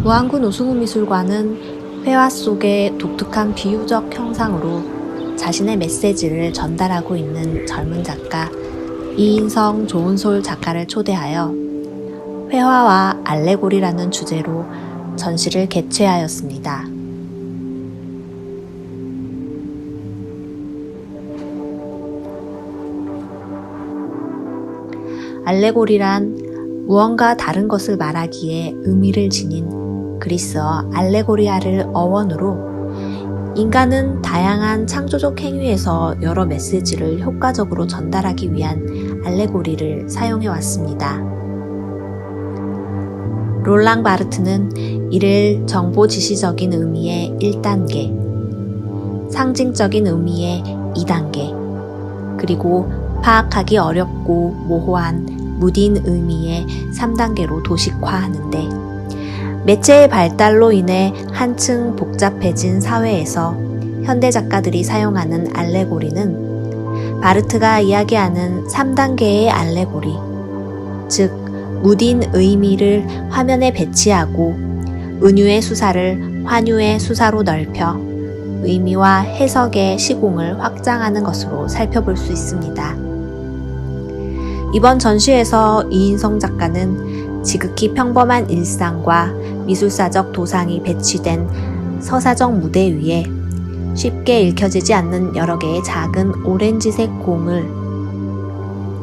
무안군 우승우미술관은 회화 속의 독특한 비유적 형상으로 자신의 메시지를 전달하고 있는 젊은 작가 이인성 조은솔 작가를 초대하여 회화와 알레고리라는 주제로 전시를 개최하였습니다. 알레고리란 무언가 다른 것을 말하기에 의미를 지닌 그리스어 알레고리아를 어원으로 인간은 다양한 창조적 행위에서 여러 메시지를 효과적으로 전달하기 위한 알레고리를 사용해 왔습니다. 롤랑 바르트는 이를 정보지시적인 의미의 1단계, 상징적인 의미의 2단계, 그리고 파악하기 어렵고 모호한 무딘 의미의 3단계로 도식화하는데, 매체의 발달로 인해 한층 복잡해진 사회에서 현대 작가들이 사용하는 알레고리는 바르트가 이야기하는 3단계의 알레고리, 즉 무딘 의미를 화면에 배치하고 은유의 수사를 환유의 수사로 넓혀 의미와 해석의 시공을 확장하는 것으로 살펴볼 수 있습니다. 이번 전시에서 이인성 작가는 지극히 평범한 일상과 미술사적 도상이 배치된 서사적 무대 위에 쉽게 읽혀지지 않는 여러 개의 작은 오렌지색 공을,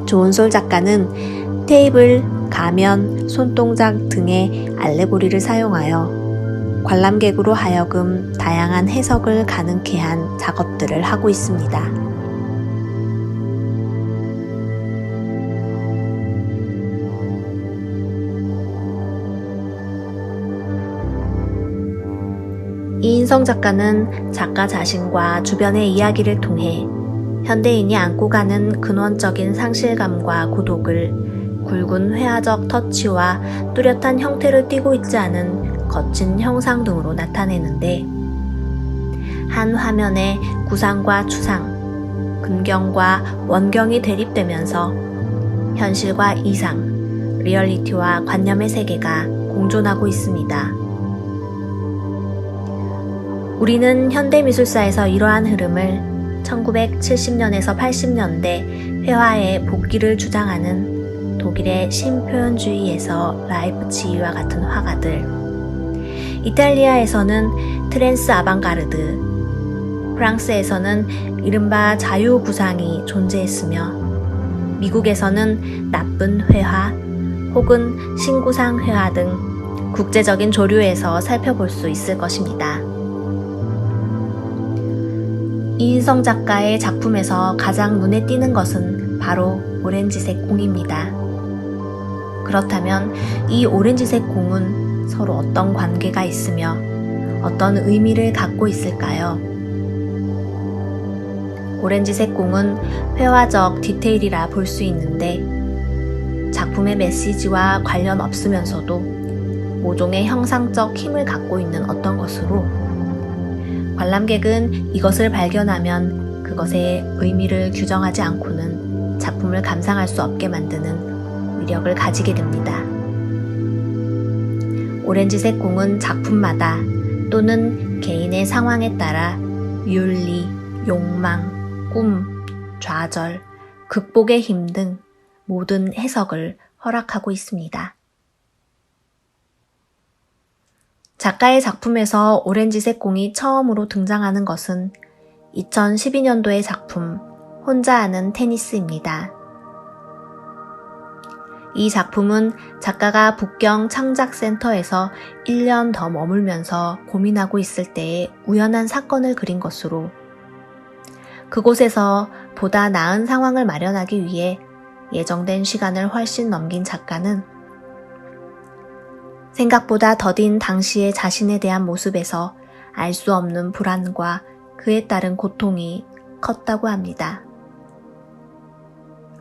조은솔 작가는 테이블, 가면, 손동작 등의 알레고리를 사용하여 관람객으로 하여금 다양한 해석을 가능케 한 작업들을 하고 있습니다. 이인성 작가는 작가 자신과 주변의 이야기를 통해 현대인이 안고 가는 근원적인 상실감과 고독을 굵은 회화적 터치와 뚜렷한 형태를 띠고 있지 않은 거친 형상 등으로 나타내는데, 한 화면에 구상과 추상, 근경과 원경이 대립되면서 현실과 이상, 리얼리티와 관념의 세계가 공존하고 있습니다. 우리는 현대미술사에서 이러한 흐름을 1970년에서 80년대 회화의 복귀를 주장하는 독일의 신표현주의에서 라이프치히와 같은 화가들, 이탈리아에서는 트랜스 아방가르드, 프랑스에서는 이른바 자유구상이 존재했으며, 미국에서는 나쁜 회화 혹은 신구상 회화 등 국제적인 조류에서 살펴볼 수 있을 것입니다. 이인성 작가의 작품에서 가장 눈에 띄는 것은 바로 오렌지색 공입니다. 그렇다면 이 오렌지색 공은 서로 어떤 관계가 있으며 어떤 의미를 갖고 있을까요? 오렌지색 공은 회화적 디테일이라 볼 수 있는데, 작품의 메시지와 관련 없으면서도 모종의 형상적 힘을 갖고 있는 어떤 것으로 관람객은 이것을 발견하면 그것의 의미를 규정하지 않고는 작품을 감상할 수 없게 만드는 위력을 가지게 됩니다. 오렌지색 공은 작품마다 또는 개인의 상황에 따라 윤리, 욕망, 꿈, 좌절, 극복의 힘 등 모든 해석을 허락하고 있습니다. 작가의 작품에서 오렌지색 공이 처음으로 등장하는 것은 2012년도의 작품 혼자 하는 테니스입니다. 이 작품은 작가가 북경 창작센터에서 1년 더 머물면서 고민하고 있을 때의 우연한 사건을 그린 것으로, 그곳에서 보다 나은 상황을 마련하기 위해 예정된 시간을 훨씬 넘긴 작가는 생각보다 더딘 당시의 자신에 대한 모습에서 알 수 없는 불안과 그에 따른 고통이 컸다고 합니다.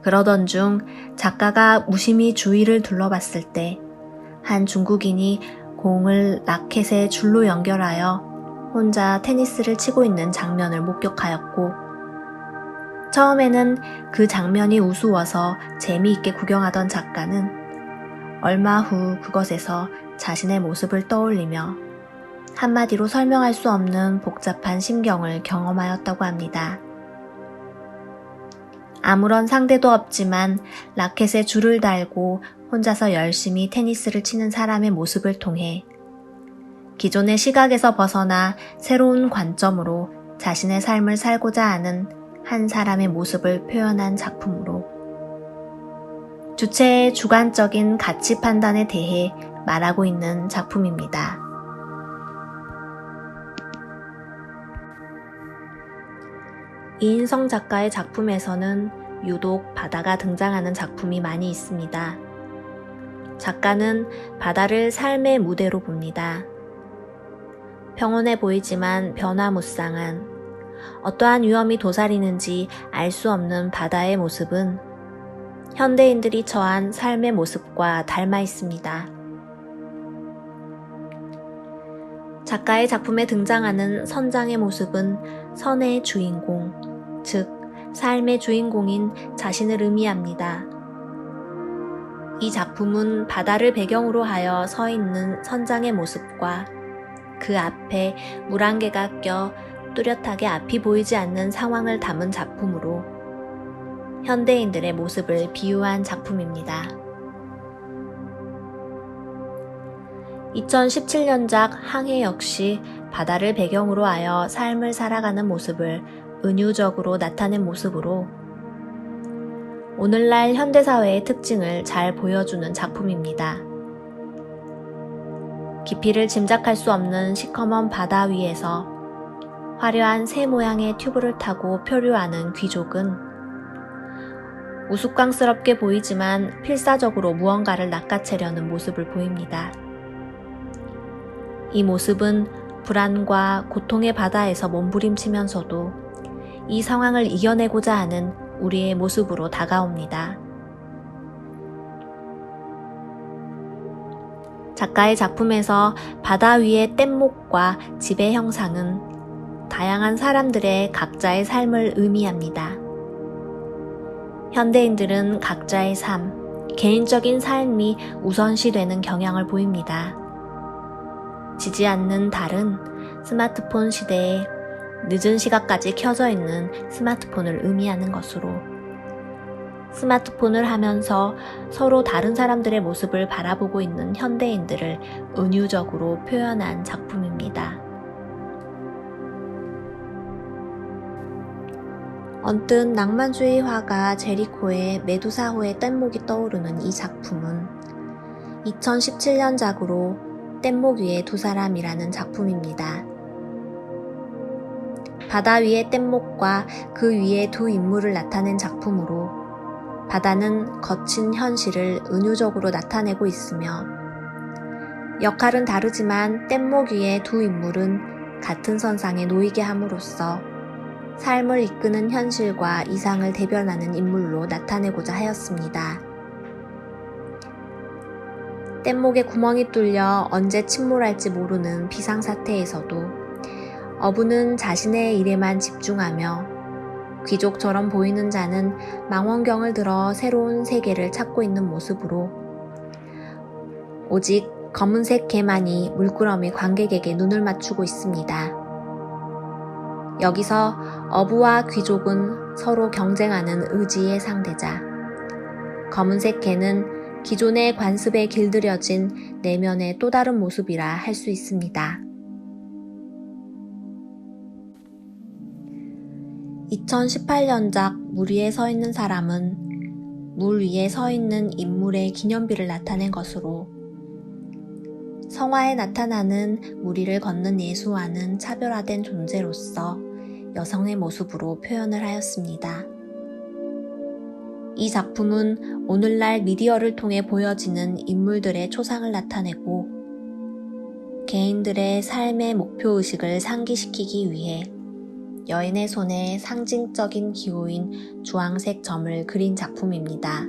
그러던 중 작가가 무심히 주위를 둘러봤을 때 한 중국인이 공을 라켓에 줄로 연결하여 혼자 테니스를 치고 있는 장면을 목격하였고, 처음에는 그 장면이 우스워서 재미있게 구경하던 작가는 얼마 후 그것에서 자신의 모습을 떠올리며 한마디로 설명할 수 없는 복잡한 심경을 경험하였다고 합니다. 아무런 상대도 없지만 라켓에 줄을 달고 혼자서 열심히 테니스를 치는 사람의 모습을 통해 기존의 시각에서 벗어나 새로운 관점으로 자신의 삶을 살고자 하는 한 사람의 모습을 표현한 작품으로 주체의 주관적인 가치 판단에 대해 말하고 있는 작품입니다. 이인성 작가의 작품에서는 유독 바다가 등장하는 작품이 많이 있습니다. 작가는 바다를 삶의 무대로 봅니다. 평온해 보이지만 변화무쌍한, 어떠한 위험이 도사리는지 알 수 없는 바다의 모습은 현대인들이 처한 삶의 모습과 닮아 있습니다. 작가의 작품에 등장하는 선장의 모습은 선의 주인공, 즉 삶의 주인공인 자신을 의미합니다. 이 작품은 바다를 배경으로 하여 서 있는 선장의 모습과 그 앞에 물안개가 껴 뚜렷하게 앞이 보이지 않는 상황을 담은 작품으로 현대인들의 모습을 비유한 작품입니다. 2017년작 항해 역시 바다를 배경으로 하여 삶을 살아가는 모습을 은유적으로 나타낸 모습으로 오늘날 현대사회의 특징을 잘 보여주는 작품입니다. 깊이를 짐작할 수 없는 시커먼 바다 위에서 화려한 새 모양의 튜브를 타고 표류하는 귀족은 우스꽝스럽게 보이지만 필사적으로 무언가를 낚아채려는 모습을 보입니다. 이 모습은 불안과 고통의 바다에서 몸부림치면서도 이 상황을 이겨내고자 하는 우리의 모습으로 다가옵니다. 작가의 작품에서 바다 위의 뗏목과 집의 형상은 다양한 사람들의 각자의 삶을 의미합니다. 현대인들은 각자의 삶, 개인적인 삶이 우선시되는 경향을 보입니다. 지지 않는 달은 스마트폰 시대에 늦은 시각까지 켜져 있는 스마트폰을 의미하는 것으로 스마트폰을 하면서 서로 다른 사람들의 모습을 바라보고 있는 현대인들을 은유적으로 표현한 작품입니다. 언뜻 낭만주의 화가 제리코의 메두사호의 뗏목이 떠오르는 이 작품은 2017년작으로 뗏목 위에 두 사람이라는 작품입니다. 바다 위의 뗏목과 그 위에 두 인물을 나타낸 작품으로 바다는 거친 현실을 은유적으로 나타내고 있으며 역할은 다르지만 뗏목 위의 두 인물은 같은 선상에 놓이게 함으로써 삶을 이끄는 현실과 이상을 대변하는 인물로 나타내고자 하였습니다. 뗏목에 구멍이 뚫려 언제 침몰할지 모르는 비상사태에서도 어부는 자신의 일에만 집중하며 귀족처럼 보이는 자는 망원경을 들어 새로운 세계를 찾고 있는 모습으로 오직 검은색 개만이 물끄러미 관객에게 눈을 맞추고 있습니다. 여기서 어부와 귀족은 서로 경쟁하는 의지의 상대자, 검은색 개는 기존의 관습에 길들여진 내면의 또 다른 모습이라 할 수 있습니다. 2018년작 물 위에 서 있는 사람은 물 위에 서 있는 인물의 기념비를 나타낸 것으로 성화에 나타나는 물 위를 걷는 예수와는 차별화된 존재로서 여성의 모습으로 표현을 하였습니다. 이 작품은 오늘날 미디어를 통해 보여지는 인물들의 초상을 나타내고 개인들의 삶의 목표의식을 상기시키기 위해 여인의 손에 상징적인 기호인 주황색 점을 그린 작품입니다.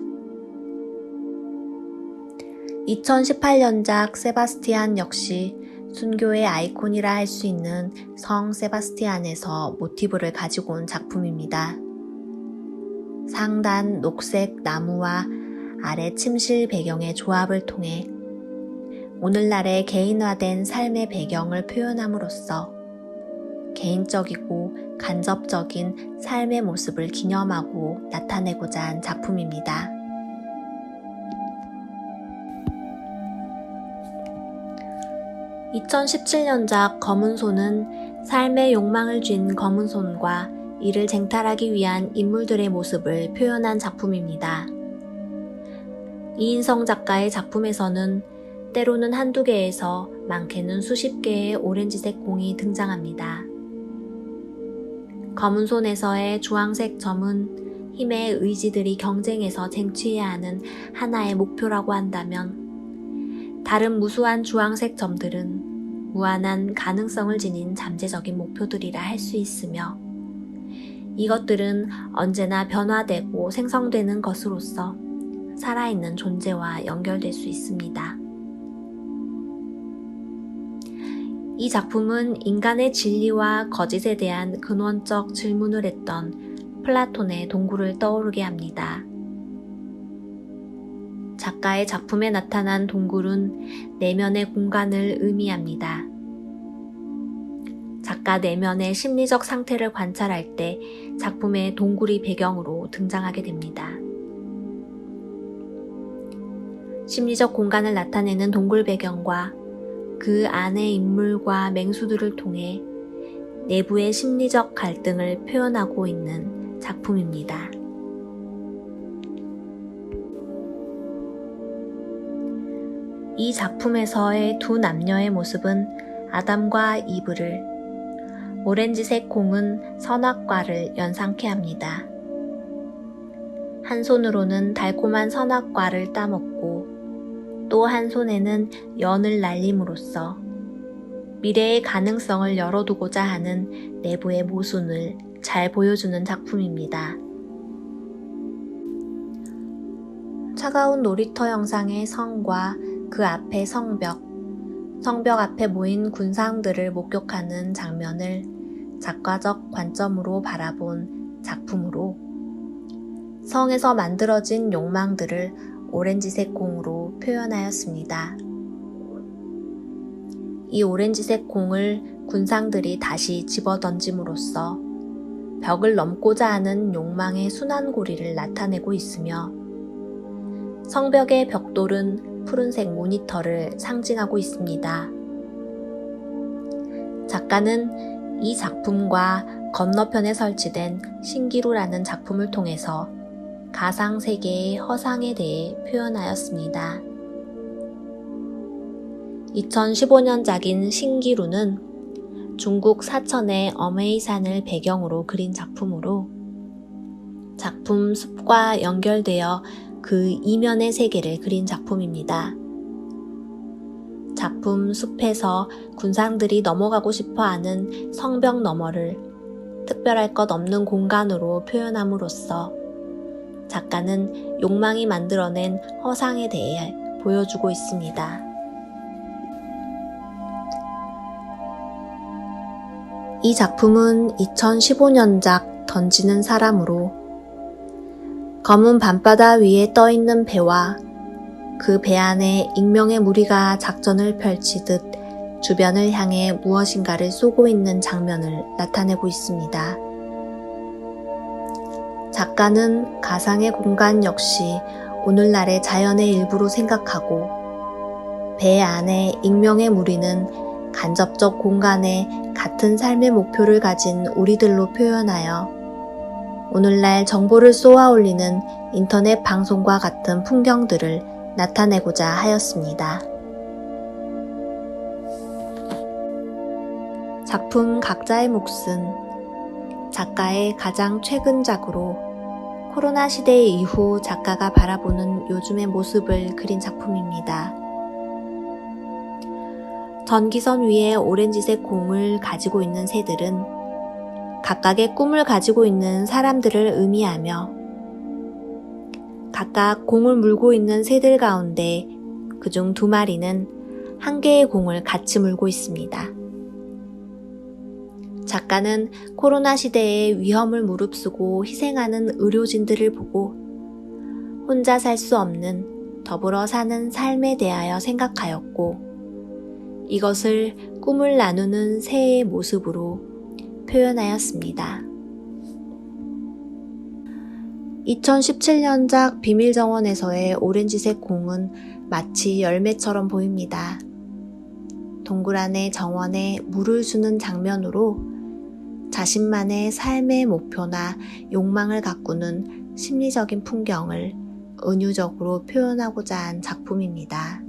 2018년작 세바스티안 역시 순교의 아이콘이라 할 수 있는 성 세바스티안에서 모티브를 가지고 온 작품입니다. 상단 녹색 나무와 아래 침실 배경의 조합을 통해 오늘날의 개인화된 삶의 배경을 표현함으로써 개인적이고 간접적인 삶의 모습을 기념하고 나타내고자 한 작품입니다. (2017년작) 검은손은 삶의 욕망을 쥔 검은손과 이를 쟁탈하기 위한 인물들의 모습을 표현한 작품입니다. 이인성 작가의 작품에서는 때로는 한두 개에서 많게는 수십 개의 오렌지색 공이 등장합니다. 검은손에서의 주황색 점은 힘의 의지들이 경쟁해서 쟁취해야 하는 하나의 목표라고 한다면, 다른 무수한 주황색 점들은 무한한 가능성을 지닌 잠재적인 목표들이라 할 수 있으며, 이것들은 언제나 변화되고 생성되는 것으로서 살아있는 존재와 연결될 수 있습니다. 이 작품은 인간의 진리와 거짓에 대한 근원적 질문을 했던 플라톤의 동굴을 떠오르게 합니다. 작가의 작품에 나타난 동굴은 내면의 공간을 의미합니다. 작가 내면의 심리적 상태를 관찰할 때 작품의 동굴이 배경으로 등장하게 됩니다. 심리적 공간을 나타내는 동굴 배경과 그 안의 인물과 맹수들을 통해 내부의 심리적 갈등을 표현하고 있는 작품입니다. 이 작품에서의 두 남녀의 모습은 아담과 이브를, 오렌지색 공은 선악과를 연상케 합니다. 한 손으로는 달콤한 선악과를 따먹고 또 한 손에는 연을 날림으로써 미래의 가능성을 열어두고자 하는 내부의 모순을 잘 보여주는 작품입니다. 차가운 놀이터 형상의 성과 그 앞의 성벽 앞에 모인 군상들을 목격하는 장면을 작가적 관점으로 바라본 작품으로 성에서 만들어진 욕망들을 오렌지색 공으로 표현하였습니다. 이 오렌지색 공을 군상들이 다시 집어던짐으로써 벽을 넘고자 하는 욕망의 순환고리를 나타내고 있으며, 성벽의 벽돌은 푸른색 모니터를 상징하고 있습니다. 작가는 이 작품과 건너편에 설치된 신기루라는 작품을 통해서 가상세계의 허상에 대해 표현하였습니다. 2015년작인 신기루는 중국 사천의 어메이산을 배경으로 그린 작품으로 작품 숲과 연결되어 그 이면의 세계를 그린 작품입니다. 작품 숲에서 군상들이 넘어가고 싶어하는 성벽 너머를 특별할 것 없는 공간으로 표현함으로써 작가는 욕망이 만들어낸 허상에 대해 보여주고 있습니다. 이 작품은 2015년작 던지는 사람으로 검은 밤바다 위에 떠있는 배와 그 배 안에 익명의 무리가 작전을 펼치듯 주변을 향해 무엇인가를 쏘고 있는 장면을 나타내고 있습니다. 작가는 가상의 공간 역시 오늘날의 자연의 일부로 생각하고, 배 안에 익명의 무리는 간접적 공간에 같은 삶의 목표를 가진 우리들로 표현하여 오늘날 정보를 쏘아 올리는 인터넷 방송과 같은 풍경들을 나타내고자 하였습니다. 작품 각자의 몫은 작가의 가장 최근작으로 코로나 시대 이후 작가가 바라보는 요즘의 모습을 그린 작품입니다. 전기선 위에 오렌지색 공을 가지고 있는 새들은 각각의 꿈을 가지고 있는 사람들을 의미하며, 각각 공을 물고 있는 새들 가운데 그중 2마리는 한 개의 공을 같이 물고 있습니다. 작가는 코로나 시대에 위험을 무릅쓰고 희생하는 의료진들을 보고 혼자 살 수 없는 더불어 사는 삶에 대하여 생각하였고, 이것을 꿈을 나누는 새의 모습으로 표현하였습니다. 2017년작 비밀정원에서의 오렌지색 공은 마치 열매처럼 보입니다. 동굴 안의 정원에 물을 주는 장면으로 자신만의 삶의 목표나 욕망을 가꾸는 심리적인 풍경을 은유적으로 표현하고자 한 작품입니다.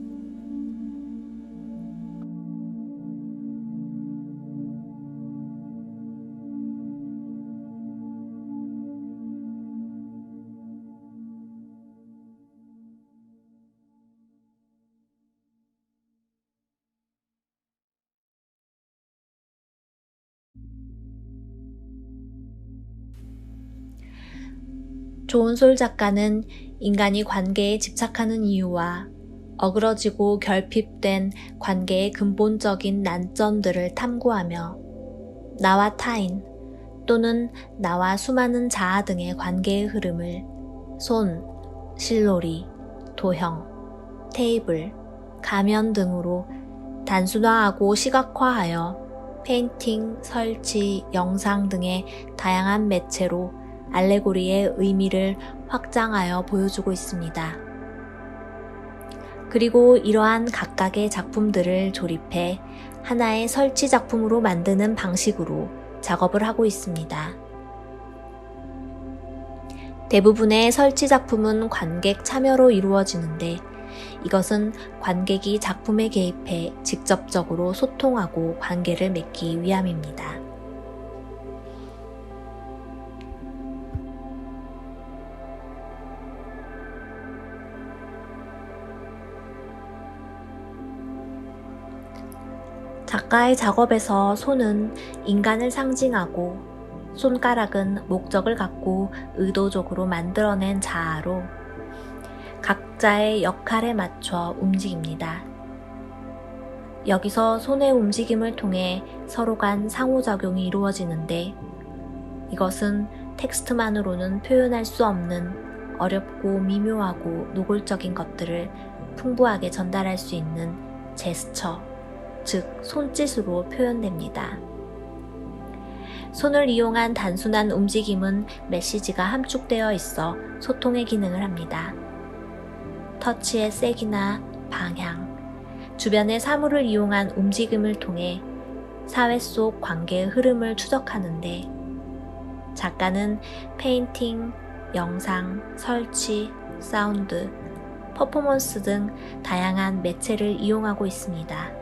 조은솔 작가는 인간이 관계에 집착하는 이유와 어그러지고 결핍된 관계의 근본적인 난점들을 탐구하며 나와 타인 또는 나와 수많은 자아 등의 관계의 흐름을 손, 실놀이, 도형, 테이블, 가면 등으로 단순화하고 시각화하여 페인팅, 설치, 영상 등의 다양한 매체로 알레고리의 의미를 확장하여 보여주고 있습니다. 그리고 이러한 각각의 작품들을 조립해 하나의 설치 작품으로 만드는 방식으로 작업을 하고 있습니다. 대부분의 설치 작품은 관객 참여로 이루어지는데 이것은 관객이 작품에 개입해 직접적으로 소통하고 관계를 맺기 위함입니다. 작가의 작업에서 손은 인간을 상징하고 손가락은 목적을 갖고 의도적으로 만들어낸 자아로 각자의 역할에 맞춰 움직입니다. 여기서 손의 움직임을 통해 서로 간 상호작용이 이루어지는데 이것은 텍스트만으로는 표현할 수 없는 어렵고 미묘하고 노골적인 것들을 풍부하게 전달할 수 있는 제스처, 즉 손짓으로 표현됩니다. 손을 이용한 단순한 움직임은 메시지가 함축되어 있어 소통의 기능을 합니다. 터치의 세기나 방향, 주변의 사물을 이용한 움직임을 통해 사회 속 관계의 흐름을 추적하는데 작가는 페인팅, 영상, 설치, 사운드, 퍼포먼스 등 다양한 매체를 이용하고 있습니다.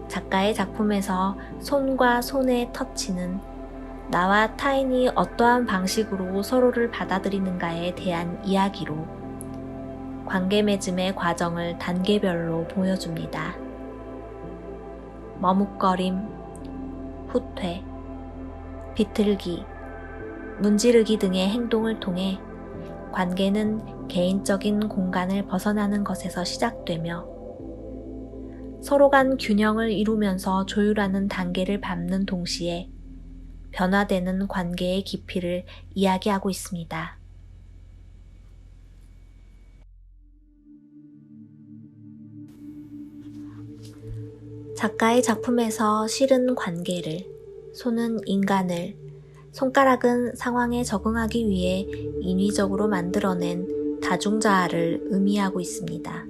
작가의 작품에서 손과 손의 터치는 나와 타인이 어떠한 방식으로 서로를 받아들이는가에 대한 이야기로 관계 맺음의 과정을 단계별로 보여줍니다. 머뭇거림, 후퇴, 비틀기, 문지르기 등의 행동을 통해 관계는 개인적인 공간을 벗어나는 것에서 시작되며 서로 간 균형을 이루면서 조율하는 단계를 밟는 동시에 변화되는 관계의 깊이를 이야기하고 있습니다. 작가의 작품에서 실은 관계를, 손은 인간을, 손가락은 상황에 적응하기 위해 인위적으로 만들어낸 다중자아를 의미하고 있습니다.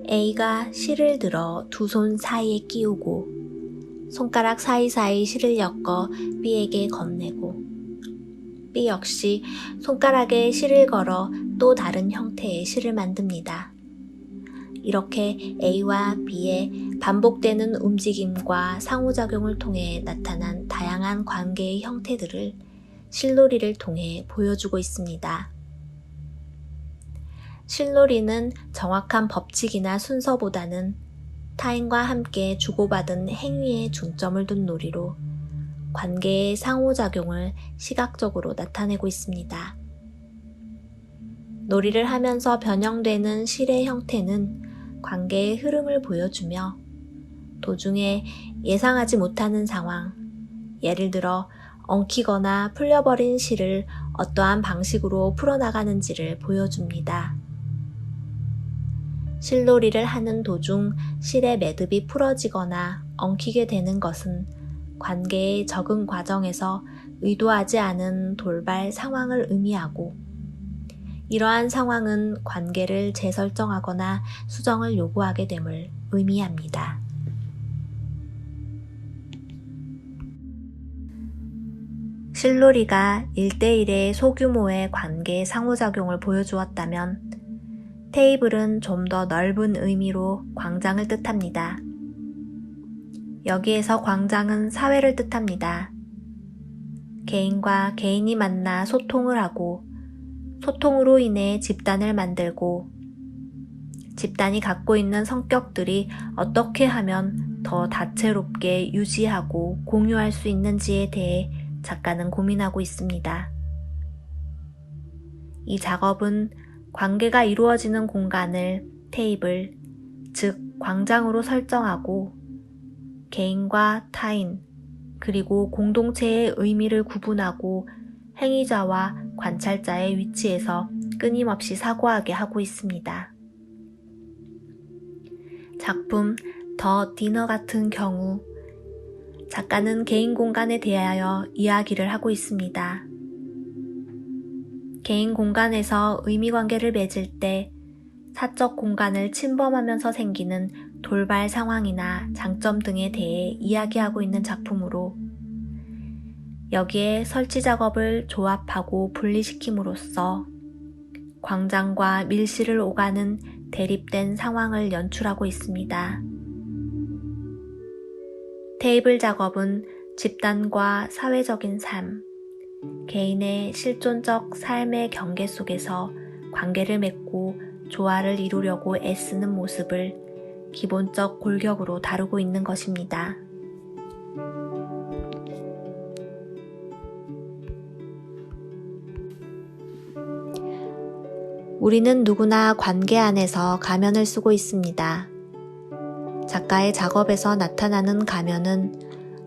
A가 실을 들어 두 손 사이에 끼우고 손가락 사이사이 실을 엮어 B에게 건네고 B 역시 손가락에 실을 걸어 또 다른 형태의 실을 만듭니다. 이렇게 A와 B의 반복되는 움직임과 상호작용을 통해 나타난 다양한 관계의 형태들을 실놀이를 통해 보여주고 있습니다. 실놀이는 정확한 법칙이나 순서보다는 타인과 함께 주고받은 행위에 중점을 둔 놀이로 관계의 상호작용을 시각적으로 나타내고 있습니다. 놀이를 하면서 변형되는 실의 형태는 관계의 흐름을 보여주며 도중에 예상하지 못하는 상황, 예를 들어 엉키거나 풀려버린 실을 어떠한 방식으로 풀어나가는지를 보여줍니다. 실놀이를 하는 도중 실의 매듭이 풀어지거나 엉키게 되는 것은 관계의 적응 과정에서 의도하지 않은 돌발 상황을 의미하고, 이러한 상황은 관계를 재설정하거나 수정을 요구하게 됨을 의미합니다. 실놀이가 1대1의 소규모의 관계 상호작용을 보여주었다면, 테이블은 좀 더 넓은 의미로 광장을 뜻합니다. 여기에서 광장은 사회를 뜻합니다. 개인과 개인이 만나 소통을 하고, 소통으로 인해 집단을 만들고, 집단이 갖고 있는 성격들이 어떻게 하면 더 다채롭게 유지하고 공유할 수 있는지에 대해 작가는 고민하고 있습니다. 이 작업은 관계가 이루어지는 공간을 테이블, 즉 광장으로 설정하고 개인과 타인, 그리고 공동체의 의미를 구분하고 행위자와 관찰자의 위치에서 끊임없이 사고하게 하고 있습니다. 작품 더 디너 같은 경우, 작가는 개인 공간에 대하여 이야기를 하고 있습니다. 개인 공간에서 의미관계를 맺을 때 사적 공간을 침범하면서 생기는 돌발 상황이나 장점 등에 대해 이야기하고 있는 작품으로, 여기에 설치 작업을 조합하고 분리시킴으로써 광장과 밀실을 오가는 대립된 상황을 연출하고 있습니다. 테이블 작업은 집단과 사회적인 삶, 개인의 실존적 삶의 경계 속에서 관계를 맺고 조화를 이루려고 애쓰는 모습을 기본적 골격으로 다루고 있는 것입니다. 우리는 누구나 관계 안에서 가면을 쓰고 있습니다. 작가의 작업에서 나타나는 가면은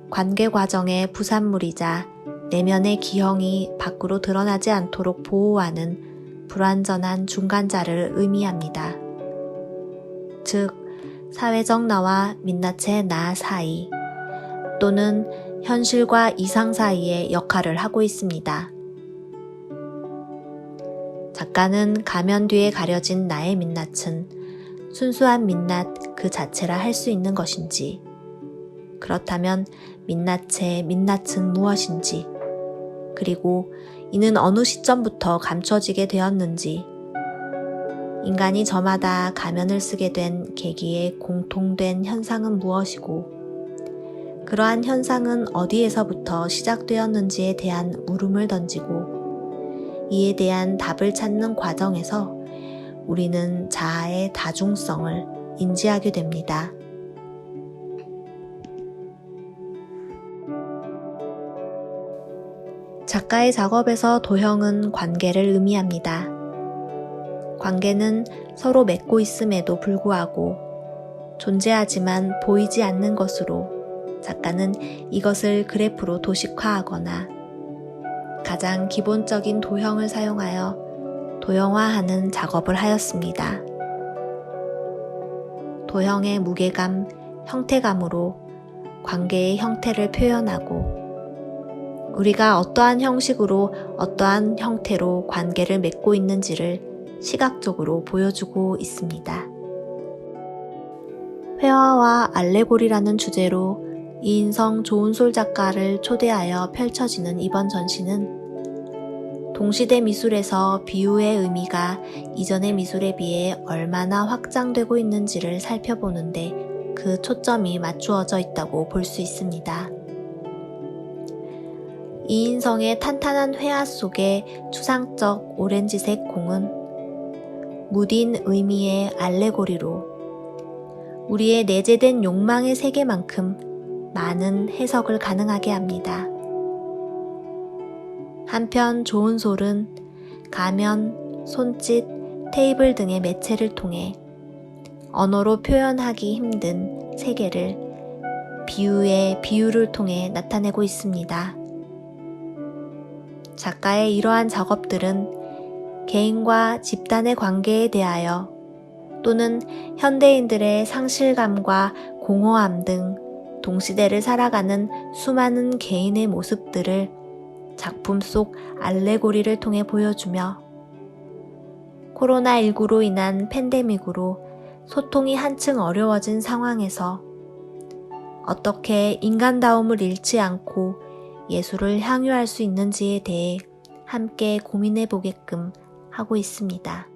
관계 과정의 부산물이자 내면의 기형이 밖으로 드러나지 않도록 보호하는 불완전한 중간자를 의미합니다. 즉, 사회적 나와 민낯의 나 사이, 또는 현실과 이상 사이의 역할을 하고 있습니다. 작가는 가면 뒤에 가려진 나의 민낯은 순수한 민낯 그 자체라 할 수 있는 것인지, 그렇다면 민낯의 민낯은 무엇인지, 그리고 이는 어느 시점부터 감춰지게 되었는지, 인간이 저마다 가면을 쓰게 된 계기의 공통된 현상은 무엇이고, 그러한 현상은 어디에서부터 시작되었는지에 대한 물음을 던지고, 이에 대한 답을 찾는 과정에서 우리는 자아의 다중성을 인지하게 됩니다. 작가의 작업에서 도형은 관계를 의미합니다. 관계는 서로 맺고 있음에도 불구하고 존재하지만 보이지 않는 것으로, 작가는 이것을 그래프로 도식화하거나 가장 기본적인 도형을 사용하여 도형화하는 작업을 하였습니다. 도형의 무게감, 형태감으로 관계의 형태를 표현하고, 우리가 어떠한 형식으로 어떠한 형태로 관계를 맺고 있는지를 시각적으로 보여주고 있습니다. 회화와 알레고리라는 주제로 이인성 조은솔 작가를 초대하여 펼쳐지는 이번 전시는 동시대 미술에서 비유의 의미가 이전의 미술에 비해 얼마나 확장되고 있는지를 살펴보는데 그 초점이 맞추어져 있다고 볼 수 있습니다. 이인성의 탄탄한 회화 속의 추상적 오렌지색 공은 무딘 의미의 알레고리로 우리의 내재된 욕망의 세계만큼 많은 해석을 가능하게 합니다. 한편 조은솔은 가면, 손짓, 테이블 등의 매체를 통해 언어로 표현하기 힘든 세계를 비유의 비유를 통해 나타내고 있습니다. 작가의 이러한 작업들은 개인과 집단의 관계에 대하여 또는 현대인들의 상실감과 공허함 등 동시대를 살아가는 수많은 개인의 모습들을 작품 속 알레고리를 통해 보여주며 코로나19로 인한 팬데믹으로 소통이 한층 어려워진 상황에서 어떻게 인간다움을 잃지 않고 예술을 향유할 수 있는지에 대해 함께 고민해 보게끔 하고 있습니다.